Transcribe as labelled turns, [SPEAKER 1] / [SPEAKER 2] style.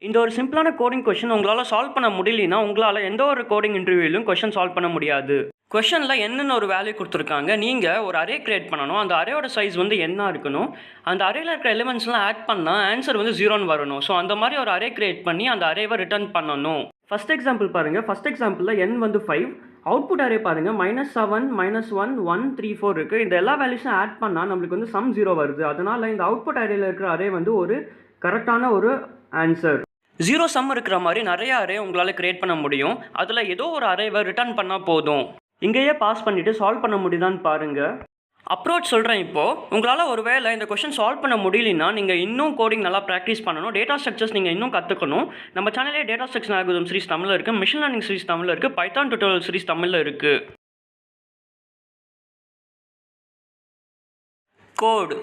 [SPEAKER 1] இந்த ஒரு சிம்பிளான கோடிங் கொஷின் உங்களால சால்வ் பண்ண முடியலன்னா, உங்களால எந்த ஒரு கோடிங் இன்டர்வியூலயும் கொஷின் சால்வ் பண்ண முடியாது. கொஷன்ல என்னன்னு ஒரு வேல்யூ குடுத்துருக்காங்க. நீங்க ஒரு அரே கிரியேட் பண்ணணும். அந்த அரேயோட சைஸ் வந்து என்னா இருக்கணும். அந்த அரேல இருக்கிற எலிமெண்ட்ஸ்லாம் ஆட் பண்ணா ஆன்ஸர் வந்து 0ன்னு வரணும். ஸோ அந்த மாரி ஒரு அரே கிரியேட் பண்ணி அந்த அரேவ ரிட்டர்ன் பண்ணணும். ஃபர்ஸ்ட் எக்ஸாம்பிள் பாருங்க. ஃபர்ஸ்ட் எக்ஸாம்பிள்ல n வந்து 5. அவுட்புட் அரே பாருங்க. -7, -1, 1, 3, 4 இருக்கு. இந்த எல்லா வேல்யூஸும் ஆட் பண்ணா நம்மளுக்கு வந்து சம் 0 வருது. அதனால இந்த அவுட்புட் அரேல இருக்கிற அரே வந்து ஒரு கரெக்ட்டான ஒரு ஆன்ஸர். 0 சம் இருக்கிற மாரி நெறைய அரே உங்களால கிரியேட் பண்ண முடியும். அதுல ஏதோ ஒரு அரேவ ரிட்டர்ன் பண்ணா போதும். இங்கேயே பாஸ் பண்ணிட்டு சால்வ் பண்ண முடியுதான்னு பாருங்க. அப்ரோச் சொல்றேன் இப்போ. உங்களால ஒருவேளை இந்த கொஸ்டின் சால்வ் பண்ண முடியலன்னா, நீங்க இன்னும் கோடிங் நல்லா பிராக்டிஸ் பண்ணணும். டேட்டா ஸ்ட்ரக்சர்ஸ் நீங்க இன்னும் கத்துக்கணும். நம்ம சேனல்லே டேட்டா ஸ்ட்ரக்சர் அல்காரிதம் சீரிஸ் தமிழ்ல இருக்கு. மெஷின் லேர்னிங் சீரிஸ் தமிழ்ல இருக்கு. பைதான் டியூட்டோரியல் சீரிஸ் தமிழ்ல இருக்கு. கோட்